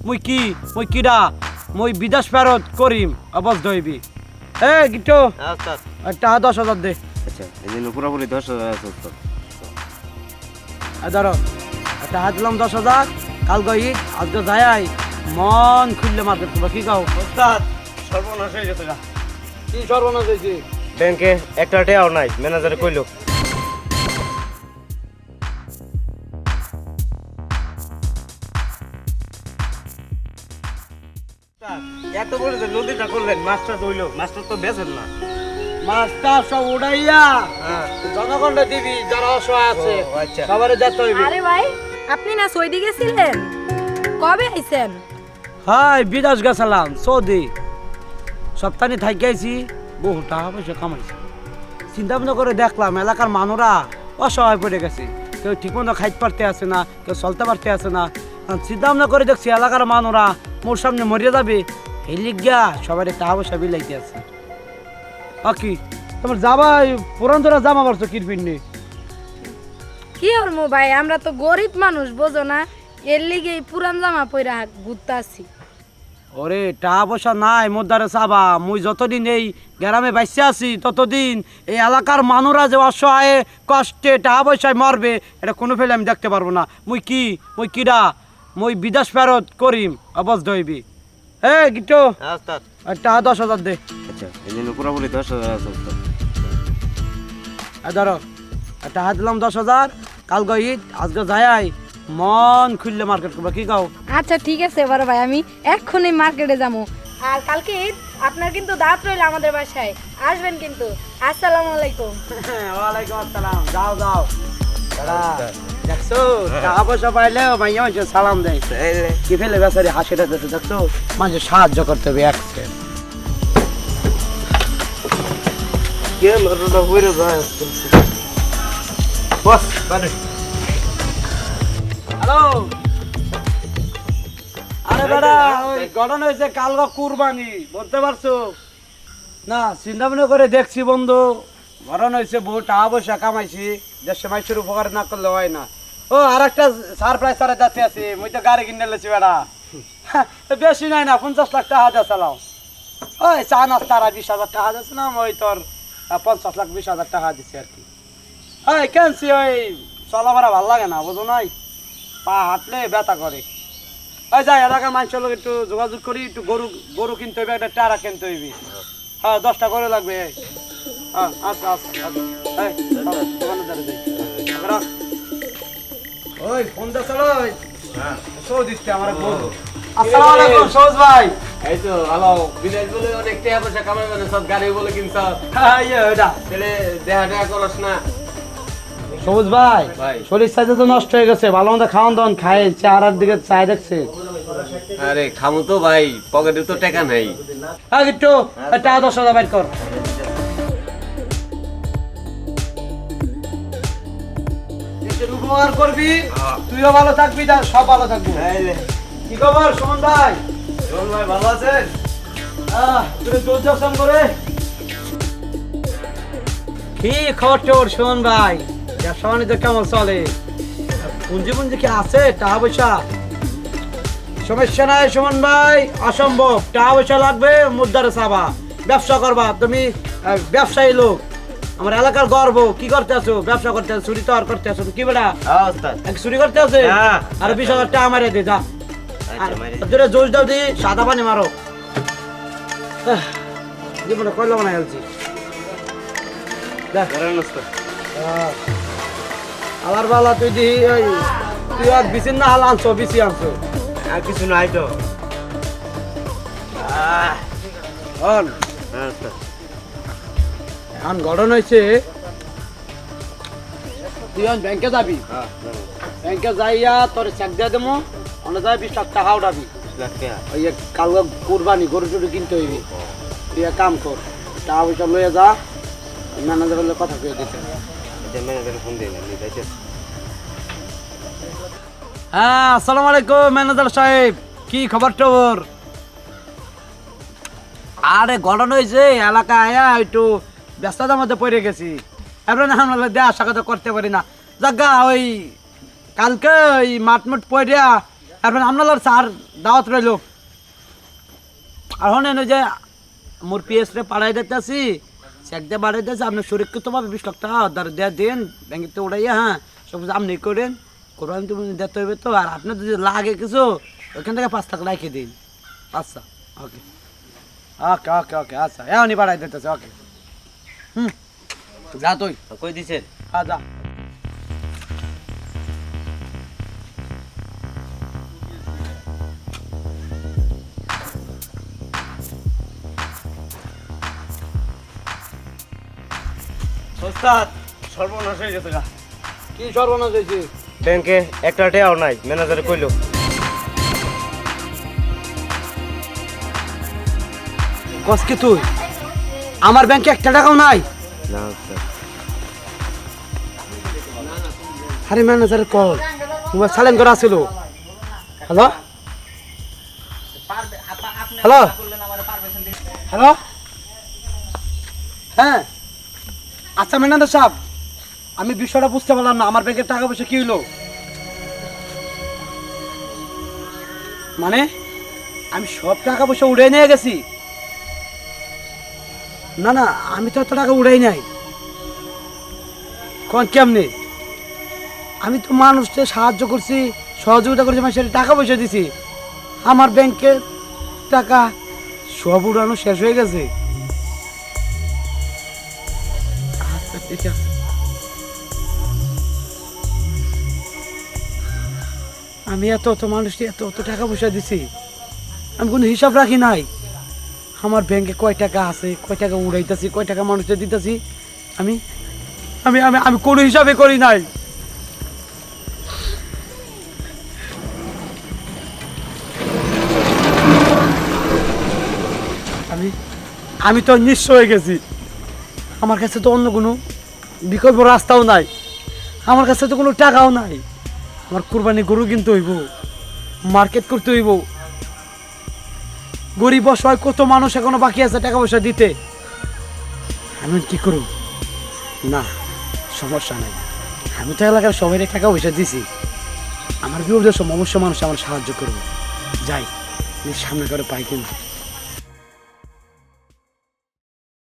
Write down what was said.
মুই কি মুই কিডা মুই বিদেশ ফেরত করিম অবস্থ হইবি এ গিটো আচ্ছা টাকা 10,000 দে। আচ্ছা এই জন্য পুরোপুরি 10,000 আছে তো। ধরো টাকা দিলাম 10,000, কাল গই আজকে যাই মন খুললে মার্কেট করবা। কি কাও ওস্তাদ সর্বনাশ হয়ে গেছে গা। কি সর্বনাশ হয়েছে? ব্যাংকে একটা টাকাও নাই, ম্যানেজারে কইলো। এত বড় যে নদীটা করলেন, মাছটা ধইলো, মাছটা তো বেচেন না। মাছটা সব উড়াইয়া হ্যাঁ জনগণটা দিবি যারা অসহায় আছে ও, আচ্ছা। সবারে যেতে হইবে। আরে ভাই আপনি না সৌদি গেছিলেন, কবে আইছেন? হাই বিদেশ গেছিলাম সৌদি, সপ্তাহে থাইকাইছি, বহু টাকা পয়সা কামাইছি। চিন্তা ভাবনা করে দেখলাম এলাকার মানুষরা অসহায় পড়ে গেছে, কেউ ঠিকমতো খাইতে পারতে আছে না, কেউ চলতে পারতে আছে না। চিন্তা ভাবনা করে দেখছি এলাকার মানুষরা মোর সামনে মরিয়া যাবে, এই লিগিয়া সবাই টাকা পয়সা বিলাইতে আছে। কি তোমার যাবা পুরান তোরা জামা পড়ছো কিরপিন নিয়ে? কি হরমু ভাই, আমরা তো গরিব মানুষ, বোঝো না, এর লিগে এই পুরান জামা পইরা ঘুরতে আসি। ওরে টাকা পয়সা নাই মোদ্দারে চাবা, মুই যতদিন এই গ্রামে বাইসে আছি ততদিন এই এলাকার মানুষরা যে অসহায় কষ্টে টাকা পয়সায় মরবে এটা কোনো ফেলে আমি দেখতে পারবো না। মুই কিডা মুই বিদেশ ফেরত করিম অবস্থ হইবি। এ গিটো ওস্তাদ টাকা 10,000 দে। আচ্ছা এই জন্য পুরোপুরি 10,000 আছে তো। ধরো টাকা দিলাম 10,000, কাল গই আজকে যাই মন খুললে মার্কেট করবা। কি কাও আচ্ছা ঠিক আছে বড় ভাই, আমি এক্ষুনি মার্কেটে যাবো। আর কালকে ঈদ, আপনার কিন্তু দাঁত রইল আমাদের বাসায়, আসবেন কিন্তু। আসসালামু আলাইকুম। ওয়ালাইকুম আসসালাম। যাও যাও দেখছো টাকা পয়সা পাইলেও মাইয়া মানুষ সালাম দেয়, কি ফেলে বেচারি হাসিটা দিতে দেখছো, মানুষের সাহায্য করতে হবে। একসে কে লড়টা হইরে যায় বস বাড়ি। হ্যালো, আরে দাদা ওই গঠন হয়েছে কালকা কুরবানি, বলতে পারছো না? চিন্তা ভাবনা করে দেখছি বন্ধু, গঠন হয়েছে বহু টাকা পয়সা কামাইছি, দেশে মানুষের উপকার না করলে হয় না। ও আর একটা সারপ্রাইজ তারা যাতে আছে, মুই তো গাড়ি কিনে লেছি বেড়া, বেশি নাই না 50 লাখ টাকা দিয়ে চালাও। ওই চা নাস্তারা 20,000 টাকা দিচ্ছে না, ওই তোর 50 লাখ 20,000 টাকা দিচ্ছে আর কি। ওই কেনছি ওই চলাফেরা ভাল লাগে না, বুঝো নাই, পা হাঁটলে ব্যথা করে। ওই যাই এলাকার মানুষের লোক একটু যোগাযোগ করি, একটু গরু গরু কিনতে হইবে, একটা টারা কিনতে হইবে। হ্যাঁ 10টা করে লাগবে। হ্যাঁ আচ্ছা আচ্ছা এই দোকানে যাই। ওই ফোন দা চলো, দিচ্ছে আমার বউ। আসসালামু আলাইকুম সৌজ ভাই। এই তো ভালো, বিদেশ বলে অনেক টাকা পয়সা কামাই মানে সব গাড়ি বলে কিনছ, হ্যাঁ এটা তাহলে দেখা দেখা করস না। সবুজ ভাই, ভাই। শরীর সাইজে তো নষ্ট হয়ে গেছে, ভালো মতো খাওয়ান দাওয়ান খায়, চেহারার দিকে চাই দেখছে। আরে খামু তো ভাই, পকেটে তো টাকা নাই। হ্যাঁ একটু টাকা 10,000 বাইর কর। দেশের উপকার করবি, তুইও ভালো থাকবি, সব ভালো থাকবি। কি খবর সুমন ভাই? ভাই ভালো আছেন? তুই দূর দর্শন করে কি খবর তোর সুমন ভাই? ব্যবসা বাণিজ্য কেমন চলে? পুঁজি পুঁজি কি আছে, টাকা পয়সা? সমস্যা নাই সুমন ভাই, অসম্ভব, টাকা পয়সা লাগবে মুদ্রারে চাবা, ব্যবসা করবা তুমি, ব্যবসায়ী লোক, আমার এলাকার গর্ব। কি করতে আছো? ব্যবসা করতে আছো, চুরি তো আর করতে আছো কি বেটা? চুরি করতে আছে? আর 20,000 টাকা মারে দে, যা আর জোশ দাও দি, সাদা পানি মারো। জীবনে কয়লা বানাই আলছি। আবার বালা তুই দি তুই আর বিচিন না হাল আনছো, বিচি আনছো আর কিছু নাই তো। এখন গঠন হয়েছে, তুই ব্যাংকে যাবি, ব্যাংকে যাইয়া তোর চেক দিয়ে দেবো, অনেক যাই 20 লাখ টাকা উঠাবি। ওই কালকে কুরবানি গরু টরু কিনতে হইবি, তুই এক কাম কর, টাকা পয়সা লইয়া যা, ম্যানেজারের কথা কয়ে দিতে। হ্যাঁ আসসালামু আলাইকুম ম্যানেজার সাহেব, কি খবর টবর? আরে গঠন হয়েছে এলাকা আয়া একটু ব্যস্ততার মধ্যে পড়ে গেছি, এবার না আমরা দেয়া আশা কথা করতে পারি না। জাগা ওই কালকে ওই মাঠমুট পড়িয়া তারপরে আপনার স্যার দাওয়াত রইল আর হন যে মোর পিএস রে পাড়াই দিতেছি চেক দিয়ে বাড়াই দিয়েছে আপনি সুরক্ষিতভাবে 20 লাখ টাকা আধার দেওয়া দেন ব্যাংকে তো উড়াইয়া হ্যাঁ সব কিছু আপনি করেন কোরবানি তো দিতে হবে তো আর আপনার যদি লাগে কিছু ওইখান থেকে 5 লাখ রাখে দিন আচ্ছা ওকে ওকে ওকে ওকে আচ্ছা এমনই বাড়াই দিতেছে ওকে যা তুই কই দিছেন? হ্যাঁ যা ওস্তাদ সর্বনাশ হয়ে গেছে গা। কি সর্বনাশ হয়েছে ব্যাংকে একটা টাকাও নাই, ম্যানেজারে কইলো। কসকে তুই আমার ব্যাংকে 1 টাকাও নাই না স্যার। আরে ম্যানেজার কল মোবাইল সাইলেন্ট করা ছিল হ্যালো হ্যালো হ্যালো হ্যাঁ আচ্ছা ম্যানেজার সাহেব আমি বিষয়টা বুঝতে পারলাম না আমার ব্যাংকের টাকা পয়সা কি হলো মানে আমি সব টাকা পয়সা উড়ে নিয়ে গেছি না না আমি তো এত টাকা উড়াই নাই কোন কেমনে আমি তো মানুষকে সাহায্য করছি সহযোগিতা করছি মানুষের টাকা পয়সা দিছি আমার ব্যাংকের টাকা সব উড়ানো শেষ হয়ে গেছে আচ্ছা ঠিক আছে আমি এত মানুষকে এত টাকা পয়সা দিছি আমি কোনো হিসাব রাখি নাই আমার ব্যাংকে কয় টাকা আছে কয় টাকা উড়াইতেছি কয় টাকা মানুষকে দিতেছি আমি আমি আমি আমি কোনো হিসাবে করি নাই আমি আমি তো নিঃস্ব হয়ে গেছি আমার কাছে তো অন্য কোনো বিকল্প রাস্তাও নাই আমার কাছে তো কোনো টাকাও নাই আমার কুরবানি গরু কিনতে হইব মার্কেট করতে হইব গরিব অসহায় কত মানুষ এখনো বাকি আছে টাকা পয়সা দিতে আমি কি করব না সমস্যা নাই আমি তো এলাকার সবাই টাকা পয়সা দিছি আমার বিপদের সময় অবশ্য মানুষ আমার সাহায্য করবো যাই সামনে করে পাই কিন্তু